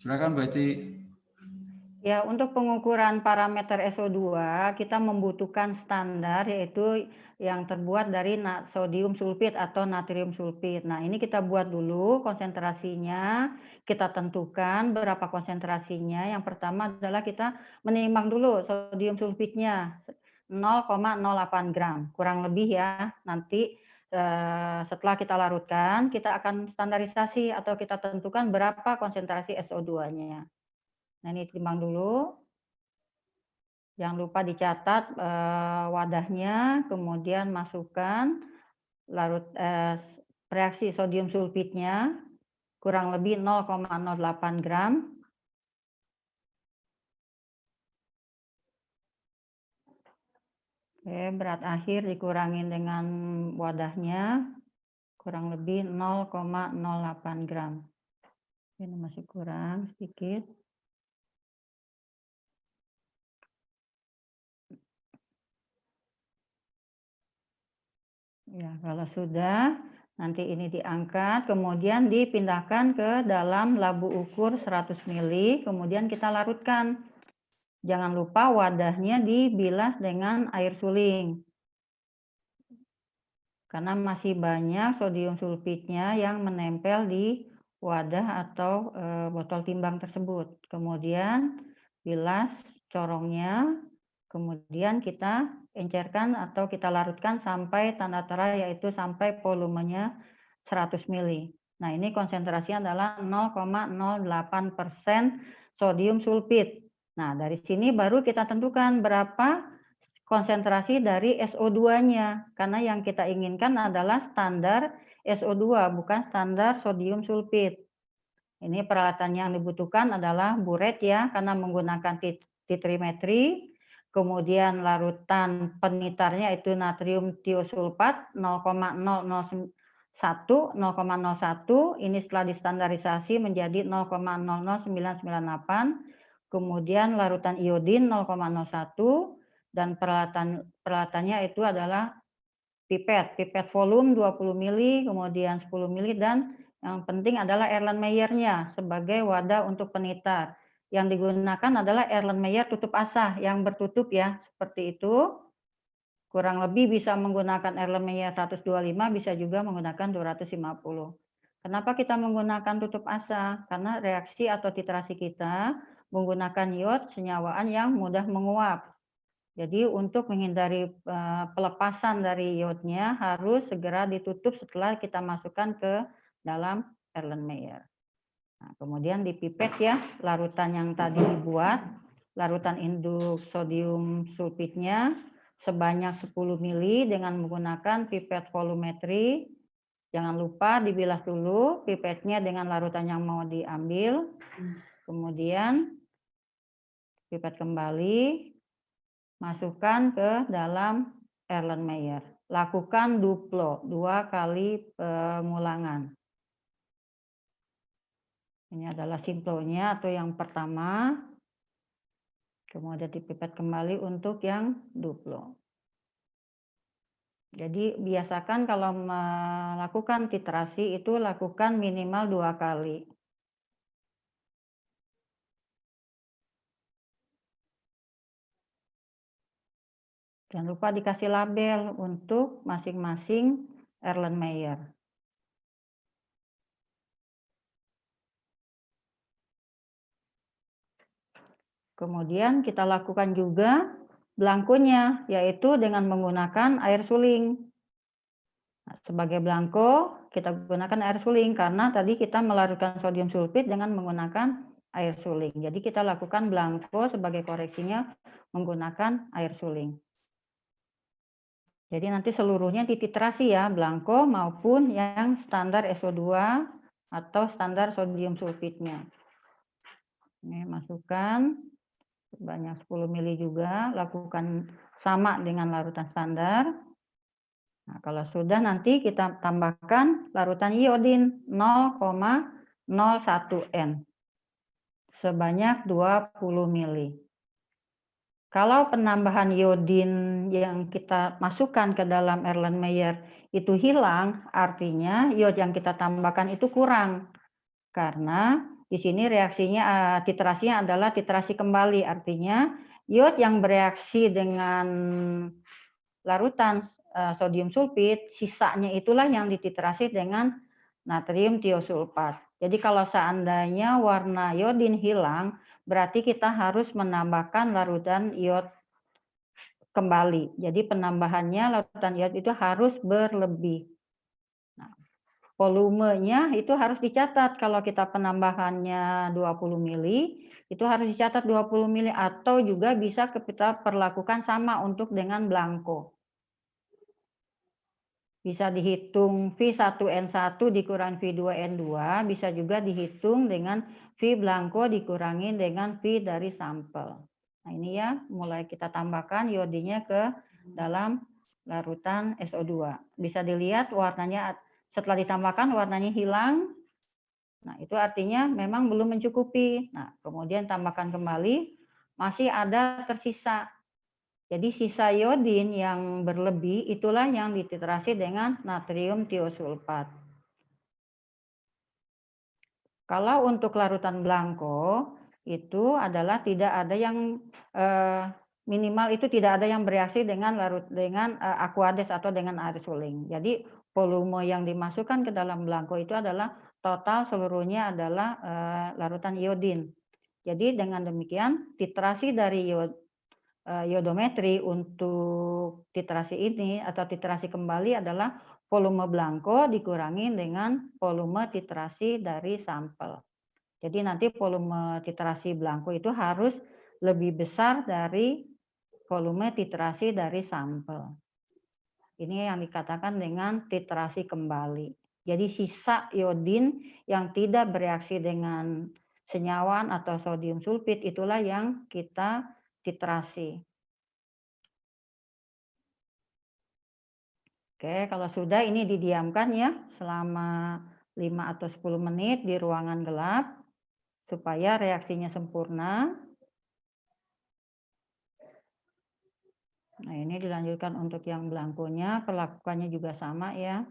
Silakan Bu Eti. Ya, untuk pengukuran parameter SO2 kita membutuhkan standar yaitu yang terbuat dari sodium sulfit atau natrium sulfit. Nah, ini kita buat dulu konsentrasinya, kita tentukan berapa konsentrasinya. Yang pertama adalah kita menimbang dulu sodium sulfitnya 0,08 gram, kurang lebih ya. Nanti setelah kita larutkan, kita akan standarisasi atau kita tentukan berapa konsentrasi SO2-nya. Nah, ini timbang dulu. Jangan lupa dicatat wadahnya, kemudian masukkan reaksi sodium sulfitnya kurang lebih 0,08 gram. Oke, berat akhir dikurangin dengan wadahnya kurang lebih 0,08 gram. Ini masih kurang sedikit. Ya, kalau sudah, nanti ini diangkat, kemudian dipindahkan ke dalam labu ukur 100 ml, kemudian kita larutkan. Jangan lupa wadahnya dibilas dengan air suling. Karena masih banyak sodium sulfitnya yang menempel di wadah atau botol timbang tersebut. Kemudian bilas corongnya, kemudian kita encerkan atau kita larutkan sampai tanda tera, yaitu sampai volumenya 100 ml. Nah, ini konsentrasinya adalah 0,08% sodium sulfit. Nah, dari sini baru kita tentukan berapa konsentrasi dari SO2-nya, karena yang kita inginkan adalah standar SO2, bukan standar sodium sulfit. Ini peralatan yang dibutuhkan adalah buret ya, karena menggunakan titrimetri, kemudian larutan penitarnya itu natrium tiosulfat 0,001, ini setelah distandarisasi menjadi 0,00998, kemudian larutan iodin 0,01, dan peralatannya itu adalah pipet volume 20 ml, kemudian 10 ml, dan yang penting adalah Erlenmeyer-nya sebagai wadah untuk penitar. Yang digunakan adalah Erlenmeyer tutup asah yang bertutup ya, seperti itu. Kurang lebih bisa menggunakan Erlenmeyer 125, bisa juga menggunakan 250. Kenapa kita menggunakan tutup asah? Karena reaksi atau titrasi kita menggunakan iod senyawaan yang mudah menguap. Jadi untuk menghindari pelepasan dari iodnya harus segera ditutup setelah kita masukkan ke dalam Erlenmeyer. Nah, kemudian dipipet ya larutan yang tadi dibuat, larutan induk sodium sulfitnya sebanyak 10 ml dengan menggunakan pipet volumetri. Jangan lupa dibilas dulu pipetnya dengan larutan yang mau diambil. Kemudian pipet kembali, masukkan ke dalam Erlenmeyer. Lakukan duplo, 2 kali pengulangan. Ini adalah simplonya atau yang pertama. Kemudian dipipet kembali untuk yang duplo. Jadi biasakan kalau melakukan titrasi itu lakukan minimal 2 kali. Jangan lupa dikasih label untuk masing-masing Erlenmeyer. Kemudian kita lakukan juga blankonya, yaitu dengan menggunakan air suling. Nah, sebagai blanko kita gunakan air suling karena tadi kita melarutkan sodium sulfit dengan menggunakan air suling. Jadi kita lakukan blanko sebagai koreksinya menggunakan air suling. Jadi nanti seluruhnya dititrasi ya, blanko maupun yang standar SO2 atau standar sodium sulfitnya. Ini masukkan sebanyak 10 ml juga, lakukan sama dengan larutan standar. Nah, kalau sudah nanti kita tambahkan larutan iodin 0,01 N sebanyak 20 ml. Kalau penambahan iodin yang kita masukkan ke dalam Erlenmeyer itu hilang, artinya iod yang kita tambahkan itu kurang. Karena Di sini reaksinya titrasinya adalah titrasi kembali, artinya iod yang bereaksi dengan larutan sodium sulfit, sisanya itulah yang dititrasi dengan natrium tiosulfat. Jadi kalau seandainya warna iodin hilang, berarti kita harus menambahkan larutan iod kembali. Jadi penambahannya larutan iod itu harus berlebih. Nah, volumenya itu harus dicatat. Kalau kita penambahannya 20 mili, itu harus dicatat 20 mili atau juga bisa kita perlakukan sama untuk dengan blanko. Bisa dihitung V1N1 dikurangi V2N2, bisa juga dihitung dengan V blanko dikurangi dengan V dari sampel. Nah ini ya, mulai kita tambahkan iodinya ke dalam larutan SO2. Bisa dilihat warnanya, setelah ditambahkan warnanya hilang. Nah itu artinya memang belum mencukupi. Nah kemudian tambahkan kembali, masih ada tersisa. Jadi sisa iodin yang berlebih itulah yang dititrasi dengan natrium tiosulfat. Kalau untuk larutan blanko itu adalah tidak ada yang minimal itu tidak ada yang bereaksi dengan aqueous atau dengan air suling. Jadi volume yang dimasukkan ke dalam blanko itu adalah total seluruhnya adalah larutan iodin. Jadi dengan demikian titrasi dari iodometri untuk titrasi ini atau titrasi kembali adalah volume blanko dikurangi dengan volume titrasi dari sampel. Jadi nanti volume titrasi blanko itu harus lebih besar dari volume titrasi dari sampel. Ini yang dikatakan dengan titrasi kembali. Jadi sisa iodin yang tidak bereaksi dengan senyawan atau sodium sulfit itulah yang kita titrasi. Oke, kalau sudah ini didiamkan ya selama 5 atau 10 menit di ruangan gelap supaya reaksinya sempurna. Nah, ini dilanjutkan untuk yang blankonya, perlakuannya juga sama ya.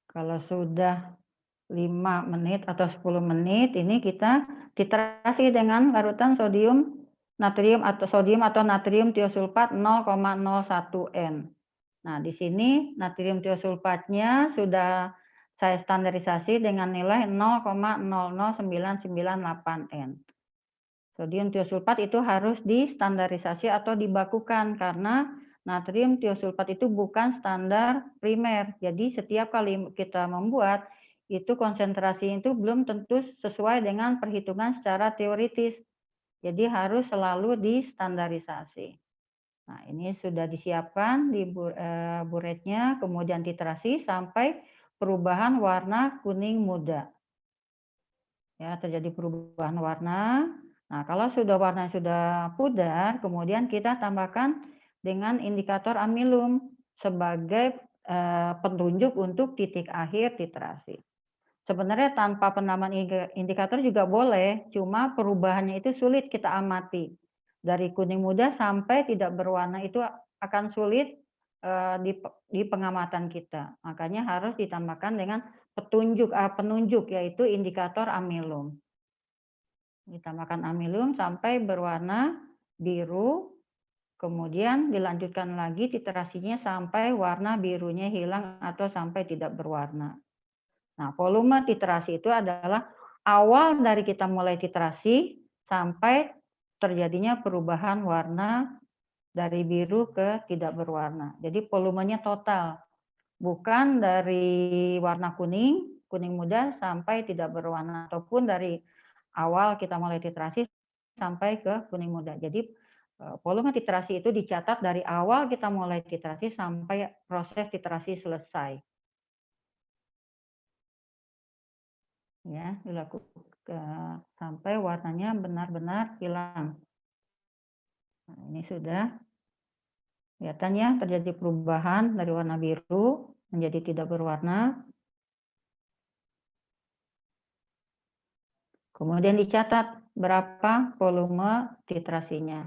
Kalau sudah 5 menit atau 10 menit ini kita titrasi dengan larutan sodium atau natrium tiosulfat 0,01 N. Nah, di sini natrium tiosulfatnya sudah saya standarisasi dengan nilai 0,00998 N. Sodium tiosulfat itu harus distandarisasi atau dibakukan karena natrium tiosulfat itu bukan standar primer. Jadi setiap kali kita membuat itu konsentrasi itu belum tentu sesuai dengan perhitungan secara teoritis. Jadi harus selalu distandarisasi. Nah, ini sudah disiapkan di buretnya, kemudian titrasi sampai perubahan warna kuning muda. Ya, terjadi perubahan warna. Nah, kalau sudah warna sudah pudar, kemudian kita tambahkan dengan indikator amilum sebagai petunjuk untuk titik akhir titrasi. Sebenarnya tanpa penambahan indikator juga boleh, cuma perubahannya itu sulit kita amati. Dari kuning muda sampai tidak berwarna itu akan sulit di pengamatan kita. Makanya harus ditambahkan dengan penunjuk yaitu indikator amilum. Ditambahkan amilum sampai berwarna biru, kemudian dilanjutkan lagi titrasinya sampai warna birunya hilang atau sampai tidak berwarna. Nah, volume titrasi itu adalah awal dari kita mulai titrasi sampai terjadinya perubahan warna dari biru ke tidak berwarna. Jadi volumenya total, bukan dari warna kuning muda sampai tidak berwarna, ataupun dari awal kita mulai titrasi sampai ke kuning muda. Jadi volume titrasi itu dicatat dari awal kita mulai titrasi sampai proses titrasi selesai. Ya, dilakukan sampai warnanya benar-benar hilang. Nah, ini sudah kelihatan ya terjadi perubahan dari warna biru menjadi tidak berwarna. Kemudian dicatat berapa volume titrasinya.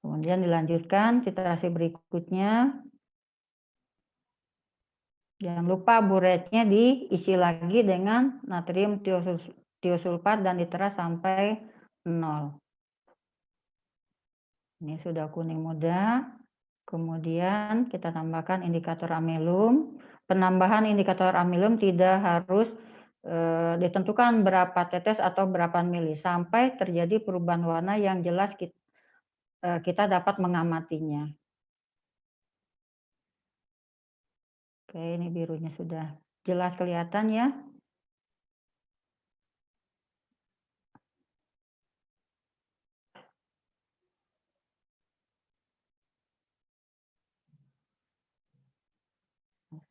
Kemudian dilanjutkan titrasi berikutnya. Jangan lupa buretnya diisi lagi dengan natrium tiosulfat dan diteras sampai 0. Ini sudah kuning muda. Kemudian kita tambahkan indikator amilum. Penambahan indikator amilum tidak harus ditentukan berapa tetes atau berapa mili sampai terjadi perubahan warna yang jelas kita dapat mengamatinya. Oke, ini birunya sudah jelas kelihatan ya.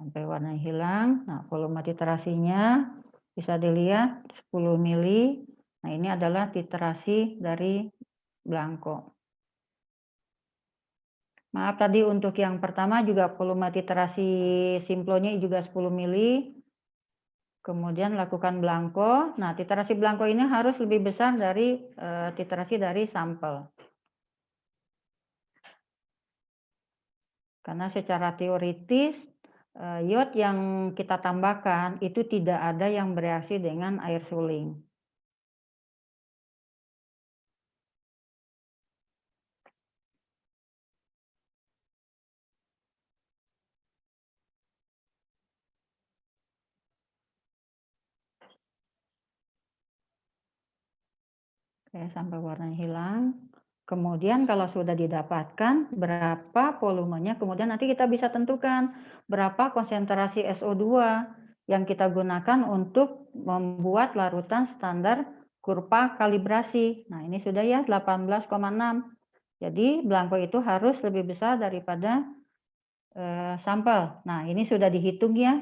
Sampai warna hilang. Nah, volume titrasinya bisa dilihat 10 mili. Nah, ini adalah titrasi dari Blanco. Maaf tadi untuk yang pertama juga volume titrasi Simplonya juga 10 mili. Kemudian lakukan Blanco. Nah, titrasi Blanco ini harus lebih besar dari titrasi dari sampel. Karena secara teoritis iod yang kita tambahkan itu tidak ada yang bereaksi dengan air suling. Oke, sampai warnanya hilang. Kemudian kalau sudah didapatkan berapa volumenya, kemudian nanti kita bisa tentukan berapa konsentrasi SO2 yang kita gunakan untuk membuat larutan standar kurva kalibrasi. Nah, ini sudah ya 18,6. Jadi Blanco itu harus lebih besar daripada sampel. Nah, ini sudah dihitung ya.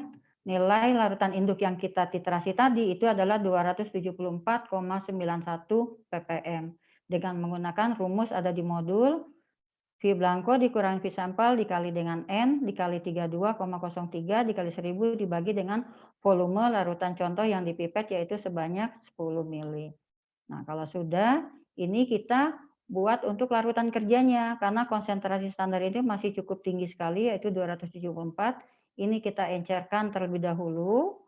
Nilai larutan induk yang kita titrasi tadi itu adalah 274,91 ppm. Dengan menggunakan rumus ada di modul, V Blanco dikurangi V sampel dikali dengan N dikali 32,03 dikali 1000 dibagi dengan volume larutan contoh yang dipipet yaitu sebanyak 10 mili. Nah, kalau sudah, ini kita buat untuk larutan kerjanya karena konsentrasi standar ini masih cukup tinggi sekali yaitu 274. Ini kita encerkan terlebih dahulu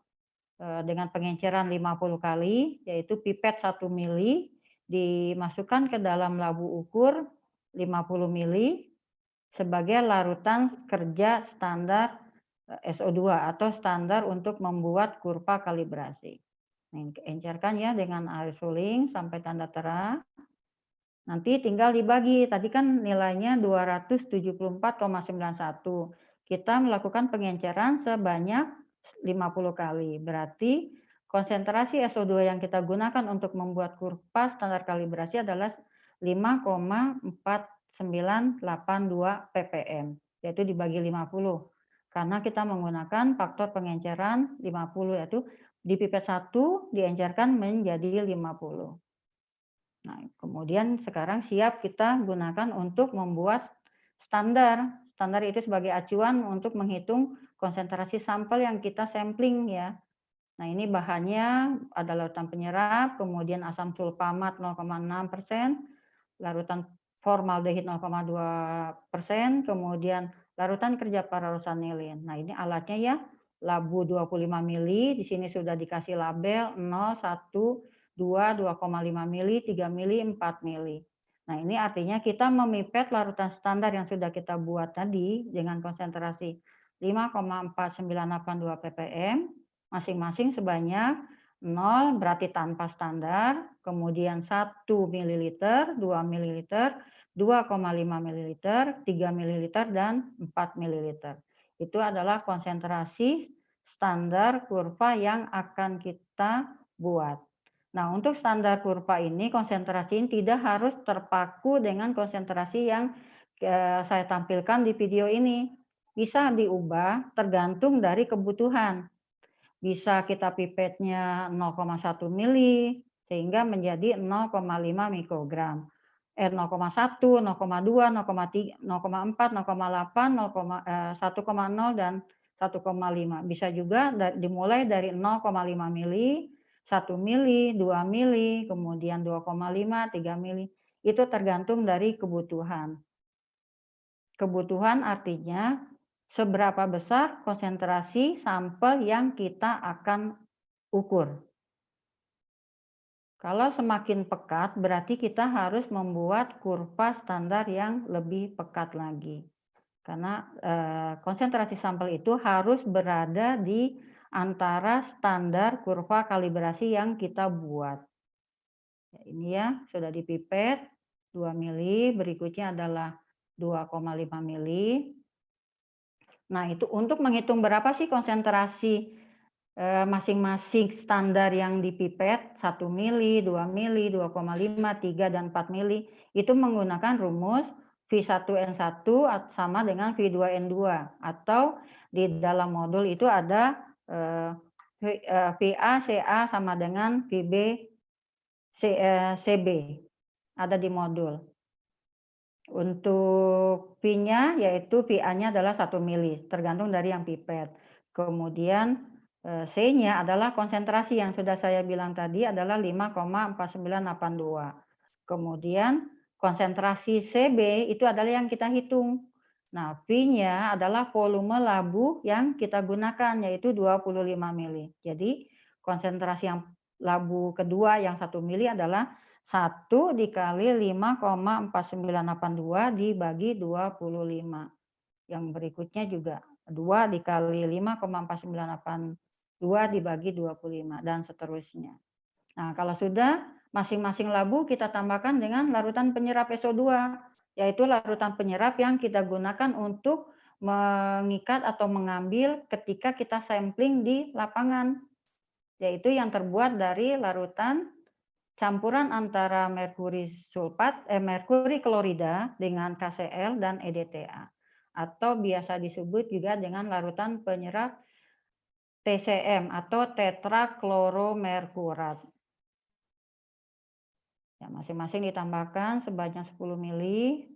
dengan pengenceran 50 kali yaitu pipet 1 mili dimasukkan ke dalam labu ukur 50 mili sebagai larutan kerja standar SO2 atau standar untuk membuat kurva kalibrasi. Nah, encerkan ya dengan air suling sampai tanda terang. Nanti tinggal dibagi, tadi kan nilainya 274,91. Kita melakukan pengenceran sebanyak 50 kali. Berarti konsentrasi SO2 yang kita gunakan untuk membuat kurva standar kalibrasi adalah 5,4982 ppm, yaitu dibagi 50. Karena kita menggunakan faktor pengenceran 50, yaitu di pipet 1 diencerkan menjadi 50. Nah, kemudian sekarang siap kita gunakan untuk membuat standar. Standar itu sebagai acuan untuk menghitung konsentrasi sampel yang kita sampling ya. Nah, ini bahannya ada larutan penyerap, kemudian asam sulfamat 0,6%, larutan formaldehid 0,2%, kemudian larutan kerja pararosanilin. Nah, ini alatnya ya, labu 25 mili, di sini sudah dikasih label 0, 1, 2, 2,5 mili, 3 mili, 4 mili. Nah, ini artinya kita memipet larutan standar yang sudah kita buat tadi dengan konsentrasi 5,4982 ppm, masing-masing sebanyak 0 berarti tanpa standar, kemudian 1 ml, 2 ml, 2,5 ml, 3 ml, dan 4 ml. Itu adalah konsentrasi standar kurva yang akan kita buat. Nah, untuk standar kurva ini konsentrasi ini tidak harus terpaku dengan konsentrasi yang saya tampilkan di video ini. Bisa diubah tergantung dari kebutuhan. Bisa kita pipetnya 0,1 mili sehingga menjadi 0,5 mikrogram. 0,1, 0,2, 0,3, 0,4, 0,8, 1,0 dan 1,5. Bisa juga dimulai dari 0,5 mili, 1 mili, 2 mili, kemudian 2,5, 3 mili. Itu tergantung dari kebutuhan. Kebutuhan artinya seberapa besar konsentrasi sampel yang kita akan ukur. Kalau semakin pekat, berarti kita harus membuat kurva standar yang lebih pekat lagi. Karena konsentrasi sampel itu harus berada di antara standar kurva kalibrasi yang kita buat. Ya, ini ya, sudah dipipet 2 mili, berikutnya adalah 2,5 mili. Nah, itu untuk menghitung berapa sih konsentrasi masing-masing standar yang dipipet 1 mili, 2 mili, 2,5, 3, dan 4 mili itu menggunakan rumus V1N1 sama dengan V2N2 atau di dalam modul itu ada VA CA sama dengan VB CB ada di modul. Untuk V-nya yaitu VA-nya adalah 1 mili tergantung dari yang pipet. Kemudian C-nya adalah konsentrasi yang sudah saya bilang tadi adalah 5,4982. Kemudian konsentrasi CB itu adalah yang kita hitung. Nah, V-nya adalah volume labu yang kita gunakan yaitu 25 mili. Jadi konsentrasi yang labu kedua yang 1 mili adalah 1 dikali 5,4982 dibagi 25. Yang berikutnya juga 2 dikali 5,4982 dibagi 25 dan seterusnya. Nah, kalau sudah masing-masing labu kita tambahkan dengan larutan penyerap SO2, yaitu larutan penyerap yang kita gunakan untuk mengikat atau mengambil ketika kita sampling di lapangan, yaitu yang terbuat dari larutan campuran antara merkuri klorida dengan KCl dan EDTA atau biasa disebut juga dengan larutan penyerap TCM atau tetrakloromerkurat. Ya, masing-masing ditambahkan sebanyak 10 mili.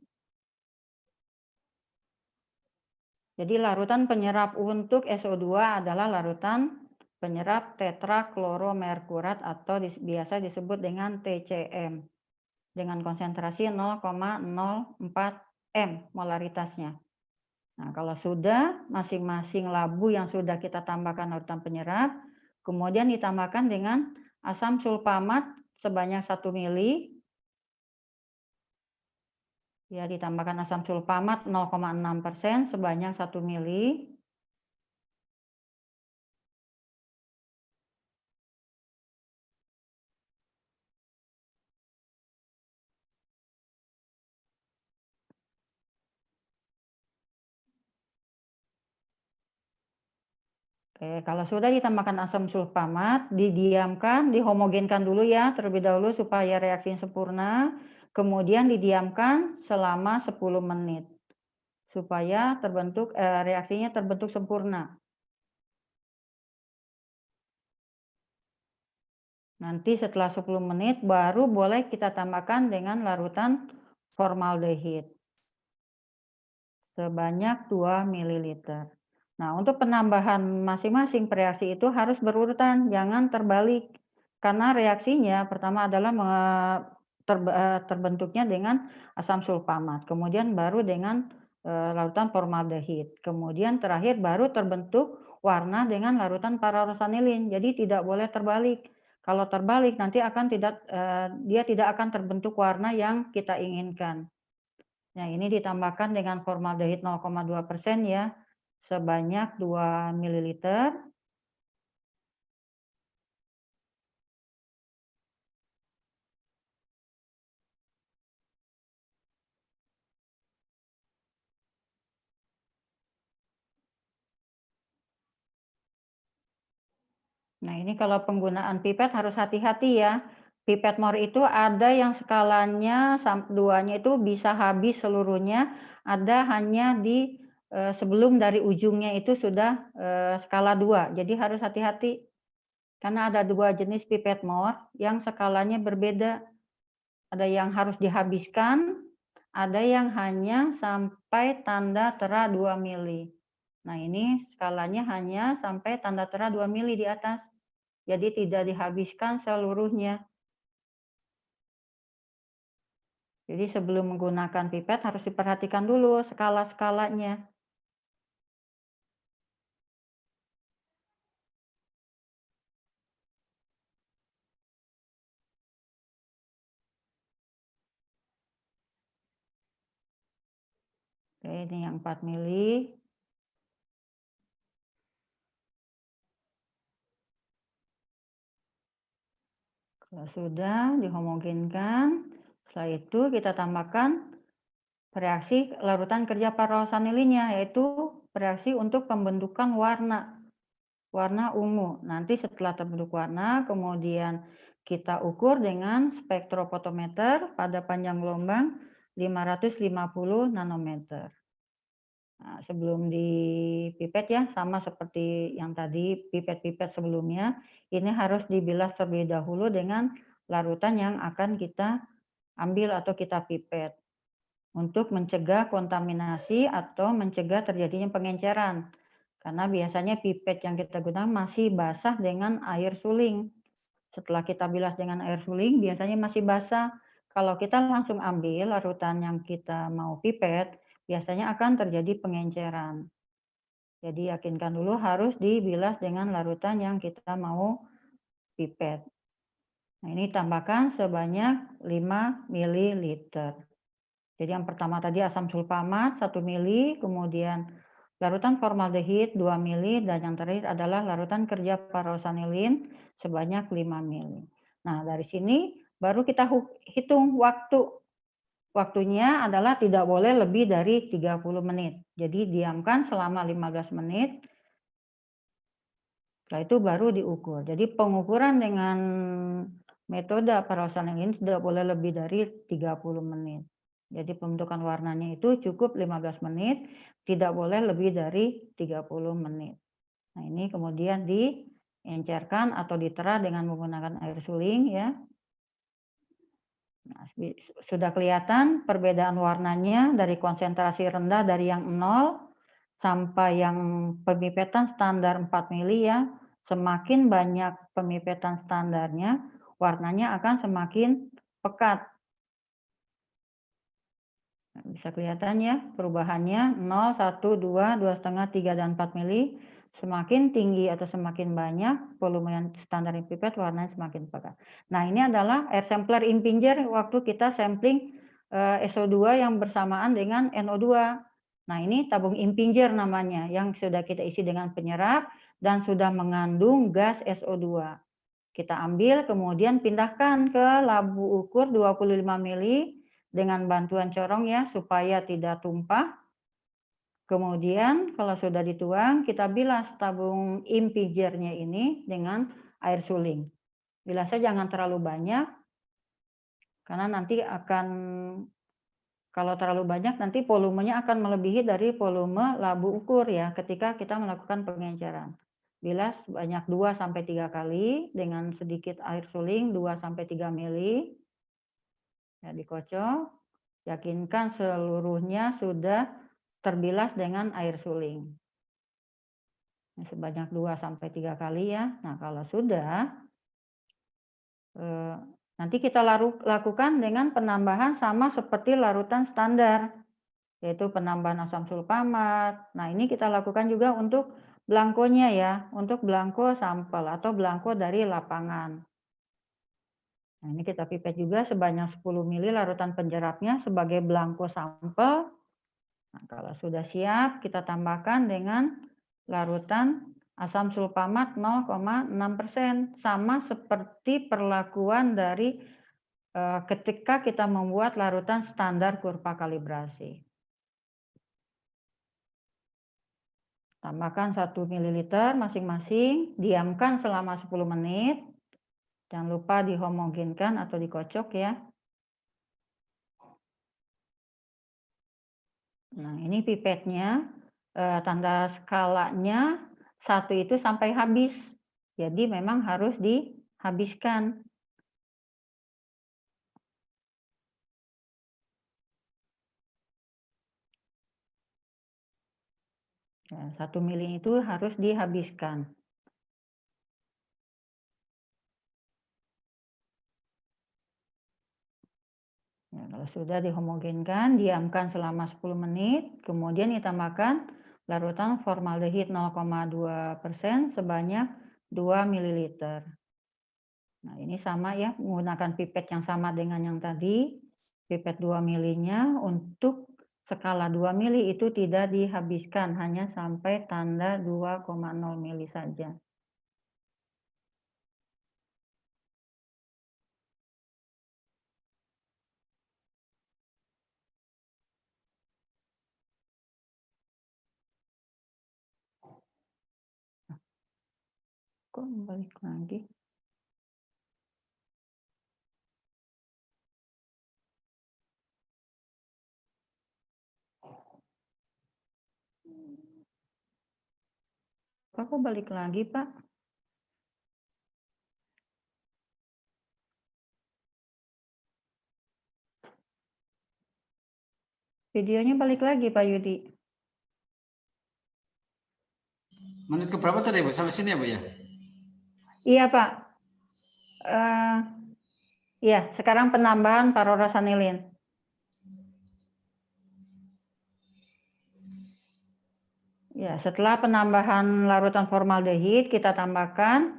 Jadi larutan penyerap untuk SO2 adalah larutan penyerap tetrakloromerkurat atau biasa disebut dengan TCM dengan konsentrasi 0,04 m molaritasnya. Nah, kalau sudah masing-masing labu yang sudah kita tambahkan larutan penyerap, kemudian ditambahkan dengan asam sulfamat sebanyak 1 mili. Ya, ditambahkan asam sulfamat 0,6% sebanyak 1 mili. Oke, kalau sudah ditambahkan asam sulfamat, didiamkan, dihomogenkan dulu ya terlebih dahulu supaya reaksi sempurna. Kemudian didiamkan selama 10 menit supaya reaksinya terbentuk sempurna. Nanti setelah 10 menit baru boleh kita tambahkan dengan larutan formaldehid sebanyak 2 ml. Nah, untuk penambahan masing-masing reaksi itu harus berurutan, jangan terbalik. Karena reaksinya pertama adalah terbentuknya dengan asam sulfamat, kemudian baru dengan larutan formaldehid, kemudian terakhir baru terbentuk warna dengan larutan pararosanilin. Jadi tidak boleh terbalik. Kalau terbalik nanti dia tidak akan terbentuk warna yang kita inginkan. Nah, ini ditambahkan dengan formaldehid 0,2% ya. Sebanyak 2 ml. Nah, ini kalau penggunaan pipet harus hati-hati ya. Pipet MOR itu ada yang skalanya 2-nya itu bisa habis seluruhnya, ada hanya di sebelum dari ujungnya itu sudah skala 2. Jadi harus hati-hati. Karena ada 2 jenis pipet MOR yang skalanya berbeda. Ada yang harus dihabiskan, ada yang hanya sampai tanda tera 2 mili. Nah, ini skalanya hanya sampai tanda tera 2 mili di atas. Jadi tidak dihabiskan seluruhnya. Jadi sebelum menggunakan pipet harus diperhatikan dulu skala-skalanya. Oke, ini yang 4 mili. Kalau sudah dihomogenkan, setelah itu kita tambahkan reaksi larutan kerja paroxanilinnya, yaitu reaksi untuk pembentukan warna ungu. Nanti setelah terbentuk warna, kemudian kita ukur dengan spektrofotometer pada panjang gelombang 550 nanometer. Nah, sebelum dipipet ya, sama seperti yang tadi pipet-pipet sebelumnya, ini harus dibilas terlebih dahulu dengan larutan yang akan kita ambil atau kita pipet untuk mencegah kontaminasi atau mencegah terjadinya pengenceran. Karena biasanya pipet yang kita gunakan masih basah dengan air suling. Setelah kita bilas dengan air suling, biasanya masih basah. Kalau kita langsung ambil larutan yang kita mau pipet, biasanya akan terjadi pengenceran. Jadi yakinkan dulu harus dibilas dengan larutan yang kita mau pipet. Nah, ini tambahkan sebanyak 5 ml. Jadi yang pertama tadi asam sulfamat 1 mili, kemudian larutan formaldehid 2 mili, dan yang terakhir adalah larutan kerja paroxanilin sebanyak 5 mili. Nah, dari sini baru kita hitung waktu. Waktunya adalah tidak boleh lebih dari 30 menit. Jadi diamkan selama 15 menit. Setelah itu baru diukur. Jadi pengukuran dengan metode paroxanilin tidak boleh lebih dari 30 menit. Jadi pembentukan warnanya itu cukup 15 menit, tidak boleh lebih dari 30 menit. Nah, ini kemudian diencerkan atau ditera dengan menggunakan air suling ya. Nah, sudah kelihatan perbedaan warnanya dari konsentrasi rendah dari yang 0 sampai yang pemipetan standar 4 mili ya. Semakin banyak pemipetan standarnya, warnanya akan semakin pekat. Nah, bisa kelihatan ya perubahannya 0, 1, 2, 2,5, 3, dan 4 mili. Semakin tinggi atau semakin banyak volume yang standar pipet, warnanya semakin pekat. Nah, ini adalah air sampler impinjer waktu kita sampling SO2 yang bersamaan dengan NO2. Nah, ini tabung impinjer namanya yang sudah kita isi dengan penyerap dan sudah mengandung gas SO2. Kita ambil kemudian pindahkan ke labu ukur 25 mili dengan bantuan corong ya supaya tidak tumpah. Kemudian kalau sudah dituang, kita bilas tabung impinjernya ini dengan air suling. Bilasnya jangan terlalu banyak, karena nanti akan, kalau terlalu banyak nanti volumenya akan melebihi dari volume labu ukur ya ketika kita melakukan pengenceran. Bilas banyak 2-3 kali dengan sedikit air suling 2-3 mili. Ya, dikocok, yakinkan seluruhnya sudah terbilas dengan air suling. Sebanyak 2-3 kali ya. Nah, kalau sudah, nanti kita lakukan dengan penambahan sama seperti larutan standar, yaitu penambahan asam sulfamat. Nah, ini kita lakukan juga untuk belangkonya ya, untuk belangko sampel atau belangko dari lapangan. Nah, ini kita pipet juga sebanyak 10 mili larutan penjerapnya sebagai belangko sampel. Nah, kalau sudah siap, kita tambahkan dengan larutan asam sulfamat 0,6%, sama seperti perlakuan dari ketika kita membuat larutan standar kurva kalibrasi. Tambahkan 1 ml masing-masing, diamkan selama 10 menit. Jangan lupa dihomogenkan atau dikocok ya. Nah, ini pipetnya, tanda skalanya 1 itu sampai habis. Jadi memang harus dihabiskan. Ya, 1 mili itu harus dihabiskan. Ya, Ya, kalau sudah dihomogenkan, diamkan selama 10 menit, kemudian ditambahkan larutan formaldehid 0,2% sebanyak 2 ml. Nah, ini sama ya, menggunakan pipet yang sama dengan yang tadi. Pipet 2 ml-nya untuk skala 2 ml itu tidak dihabiskan, hanya sampai tanda 2,0 ml saja. Kok balik lagi? Kok balik lagi, Pak? Videonya balik lagi, Pak Yudi. Menit ke berapa tadi, Bu? Sampai sini ya, Bu ya? Iya, Pak. Iya, sekarang penambahan parorosanilin. Ya, setelah penambahan larutan formaldehid, kita tambahkan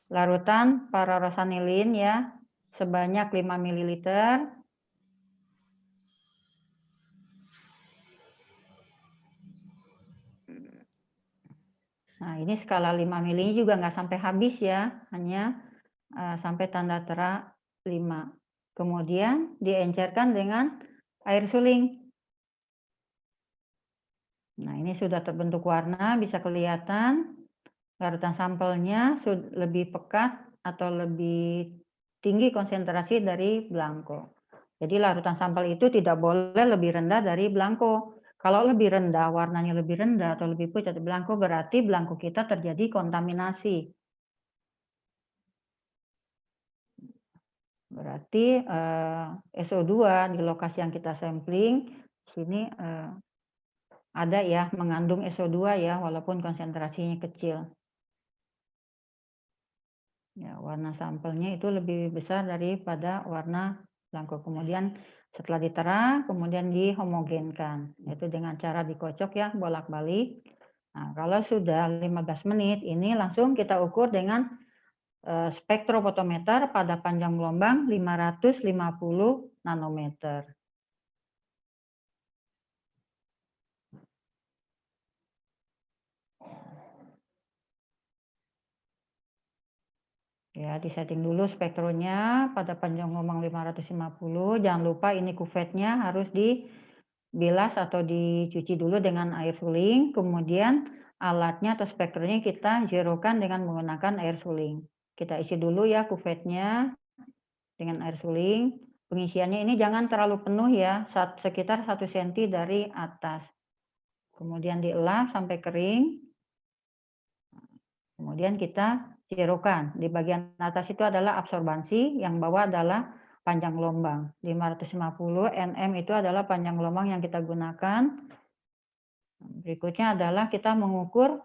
larutan parorosanilin ya, sebanyak 5 ml. Nah, ini skala 5 ml juga nggak sampai habis ya, hanya sampai tanda tera 5. Kemudian diencerkan dengan air suling. Nah, ini sudah terbentuk warna, bisa kelihatan larutan sampelnya lebih pekat atau lebih tinggi konsentrasi dari blanko. Jadi larutan sampel itu tidak boleh lebih rendah dari blanko. Kalau lebih rendah, warnanya lebih rendah atau lebih pucat dari blanko, berarti blanko kita terjadi kontaminasi. Berarti SO2 di lokasi yang kita sampling, sini ada ya, mengandung SO2 ya, walaupun konsentrasinya kecil. Ya, warna sampelnya itu lebih besar daripada warna blanko. Kemudian setelah ditera, kemudian dihomogenkan, yaitu dengan cara dikocok ya, bolak-balik. Nah, kalau sudah 15 menit, ini langsung kita ukur dengan spektrofotometer pada panjang gelombang 550 nanometer. Ya, disetting dulu spektronya pada panjang gelombang 550. Jangan lupa ini kuvetnya harus dibilas atau dicuci dulu dengan air suling. Kemudian alatnya atau spektronya kita zerokan dengan menggunakan air suling. Kita isi dulu ya kuvetnya dengan air suling. Pengisiannya ini jangan terlalu penuh ya, sekitar 1 cm dari atas. Kemudian dielah sampai kering. Kemudian kita zerokan. Di bagian atas itu adalah absorbansi, yang bawah adalah panjang gelombang. 550 nm itu adalah panjang gelombang yang kita gunakan. Berikutnya adalah kita mengukur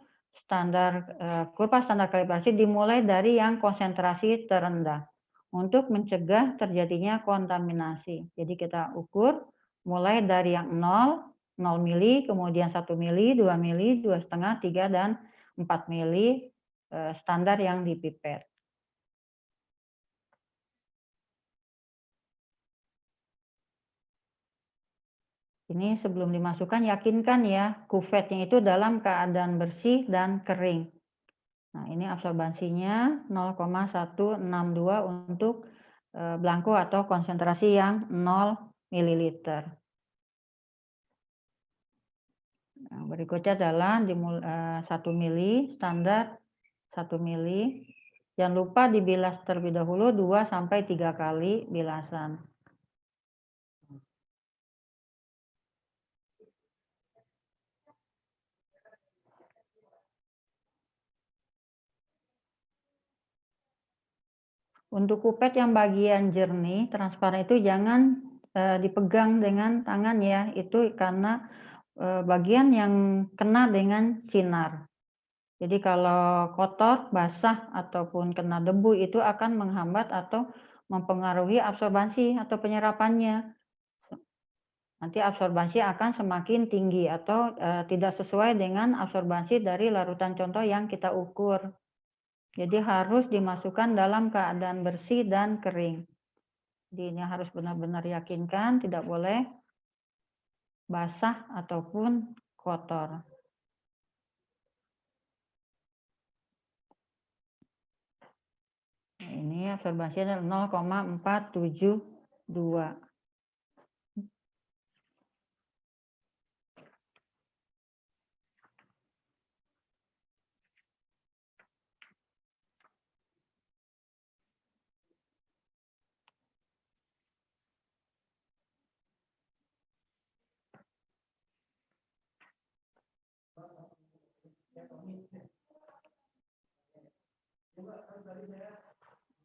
kurva standar kalibrasi dimulai dari yang konsentrasi terendah untuk mencegah terjadinya kontaminasi. Jadi kita ukur mulai dari yang 0 mili, kemudian 1 mili, 2 mili, 2,5, 3, dan 4 mili standar yang dipipet. Ini sebelum dimasukkan yakinkan ya kuvetnya itu dalam keadaan bersih dan kering. Nah, ini absorbansinya 0,162 untuk blanko atau konsentrasi yang 0 ml. Nah, berikutnya adalah 1 mili, standar 1 mili. Jangan lupa dibilas terlebih dahulu 2-3 kali bilasan. Untuk kupet yang bagian jernih, transparan itu jangan dipegang dengan tangan ya, itu karena bagian yang kena dengan sinar. Jadi kalau kotor, basah, ataupun kena debu itu akan menghambat atau mempengaruhi absorbansi atau penyerapannya. nanti absorbansi akan semakin tinggi atau tidak sesuai dengan absorbansi dari larutan contoh yang kita ukur. Jadi harus dimasukkan dalam keadaan bersih dan kering. Jadi ini harus benar-benar yakinkan, tidak boleh basah ataupun kotor. Nah, ini absorbansinya 0,472.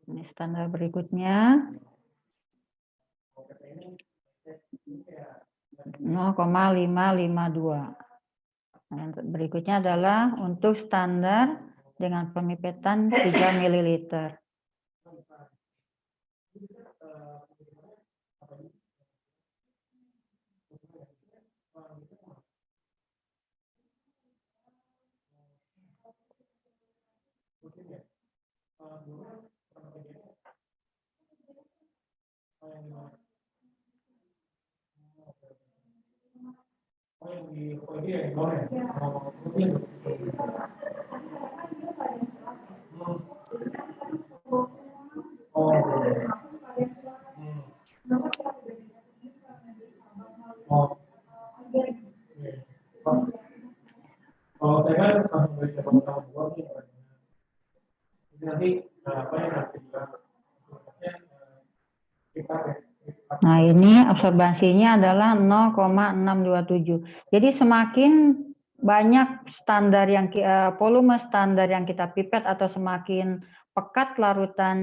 Ini standar berikutnya 0,552. Nah, berikutnya adalah untuk standar dengan pemipetan 3 ml. Kalau saya kan langsung dari tahun nanti apa yang nanti Nah, ini absorbansinya adalah 0,627. Jadi semakin banyak standar yang volume standar yang kita pipet atau semakin pekat larutan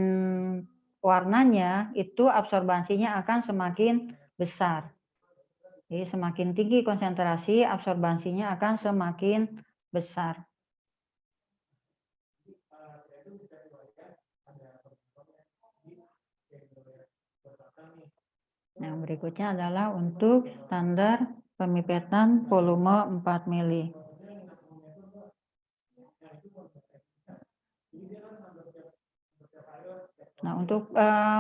warnanya, itu absorbansinya akan semakin besar. Jadi semakin tinggi konsentrasi, absorbansinya akan semakin besar. Yang berikutnya adalah untuk standar pemipetan volume 4 mili. Nah, untuk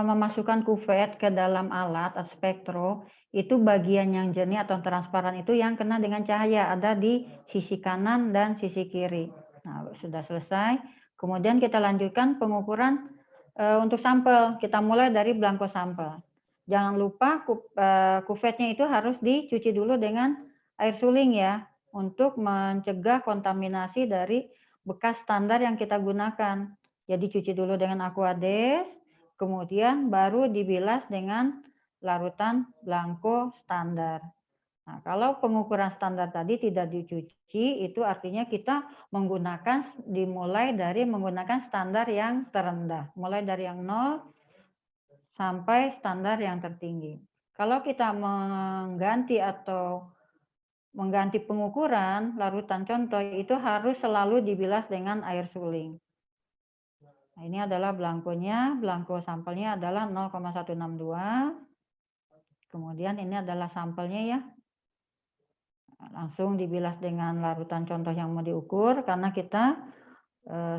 memasukkan kuvet ke dalam alat atau spektro, itu bagian yang jernih atau transparan itu yang kena dengan cahaya, ada di sisi kanan dan sisi kiri. Nah, sudah selesai. Kemudian kita lanjutkan pengukuran untuk sampel. Kita mulai dari blanko sampel. Jangan lupa kuvetnya itu harus dicuci dulu dengan air suling ya, untuk mencegah kontaminasi dari bekas standar yang kita gunakan. Jadi cuci dulu dengan Aquades, kemudian baru dibilas dengan larutan blanko standar. Nah, kalau pengukuran standar tadi tidak dicuci, itu artinya kita dimulai dari menggunakan standar yang terendah, mulai dari yang 0 sampai standar yang tertinggi. Kalau kita mengganti pengukuran larutan contoh itu harus selalu dibilas dengan air suling. Nah, ini adalah blankonya, blanko sampelnya adalah 0,162. Kemudian ini adalah sampelnya ya. Langsung dibilas dengan larutan contoh yang mau diukur karena kita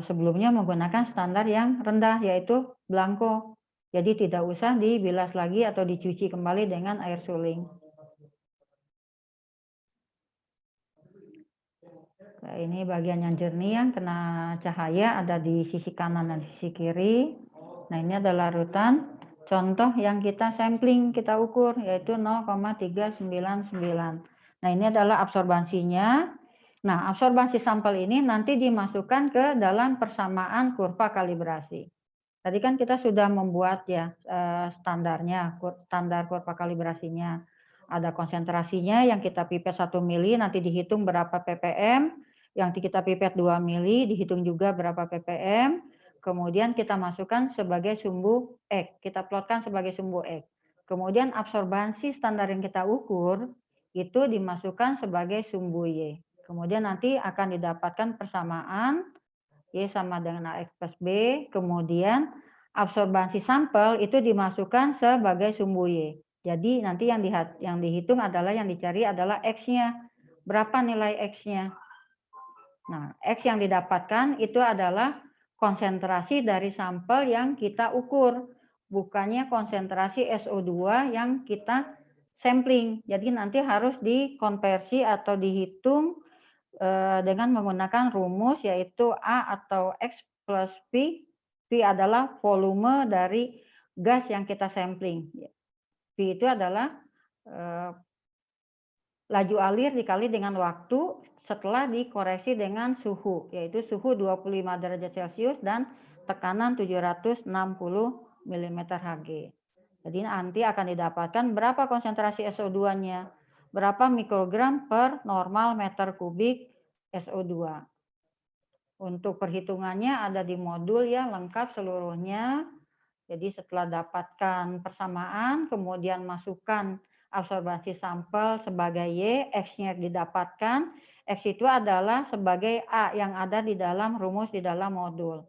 sebelumnya menggunakan standar yang rendah yaitu blanko. Jadi tidak usah dibilas lagi atau dicuci kembali dengan air suling. Nah, ini bagian yang jernih yang kena cahaya ada di sisi kanan dan sisi kiri. Nah, ini adalah larutan contoh yang kita sampling, kita ukur yaitu 0,399. Nah, ini adalah absorbansinya. Nah, absorbansi sampel ini nanti dimasukkan ke dalam persamaan kurva kalibrasi. Tadi kan kita sudah membuat ya standarnya, standar kurva kalibrasinya. Ada konsentrasinya yang kita pipet 1 mili, nanti dihitung berapa ppm. Yang kita pipet 2 mili, dihitung juga berapa ppm. Kemudian kita masukkan sebagai sumbu X. Kita plotkan sebagai sumbu X. Kemudian absorbansi standar yang kita ukur, itu dimasukkan sebagai sumbu Y. Kemudian nanti akan didapatkan persamaan Y sama dengan AX plus B, kemudian absorbansi sampel itu dimasukkan sebagai sumbu Y. Jadi nanti yang dihitung adalah yang dicari adalah X-nya. Berapa nilai X-nya? Nah, X yang didapatkan itu adalah konsentrasi dari sampel yang kita ukur, bukannya konsentrasi SO2 yang kita sampling. Jadi nanti harus dikonversi atau dihitung dengan menggunakan rumus yaitu A atau X plus P. P adalah volume dari gas yang kita sampling. P itu adalah laju alir dikali dengan waktu setelah dikoreksi dengan suhu, yaitu suhu 25 derajat Celcius dan tekanan 760 mm Hg. Jadi nanti akan didapatkan berapa konsentrasi SO2-nya, berapa mikrogram per normal meter kubik SO2. Untuk perhitungannya ada di modul ya, lengkap seluruhnya. Jadi setelah dapatkan persamaan, kemudian masukkan absorbasi sampel sebagai Y, X-nya didapatkan. X itu adalah sebagai A yang ada di dalam rumus di dalam modul.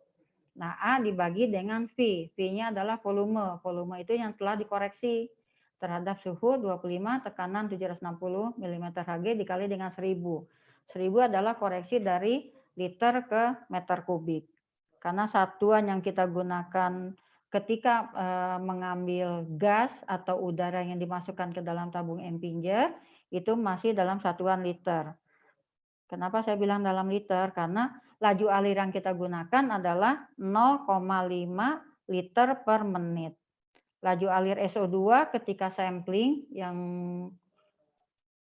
Nah, A dibagi dengan V. V-nya adalah volume. Volume itu yang telah dikoreksi terhadap suhu 25, tekanan 760 mm Hg dikali dengan 1000. 1000 adalah koreksi dari liter ke meter kubik. Karena satuan yang kita gunakan ketika mengambil gas atau udara yang dimasukkan ke dalam tabung Eppinger itu masih dalam satuan liter. Kenapa saya bilang dalam liter? Karena laju alir yang kita gunakan adalah 0,5 liter per menit. Laju alir SO2 ketika sampling yang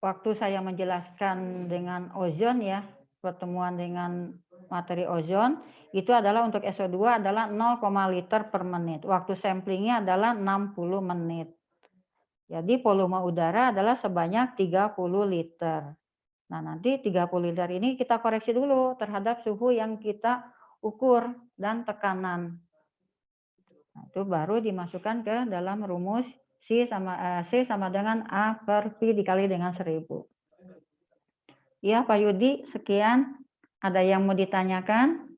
waktu saya menjelaskan dengan ozon ya, pertemuan dengan materi ozon, itu adalah untuk SO2 adalah 0, liter per menit. Waktu samplingnya adalah 60 menit. Jadi volume udara adalah sebanyak 30 liter. Nah, nanti 30 liter ini kita koreksi dulu terhadap suhu yang kita ukur dan tekanan. Nah, itu baru dimasukkan ke dalam rumus C sama dengan A per P dikali dengan 1000. Ya, Pak Yudi, sekian. Ada yang mau ditanyakan?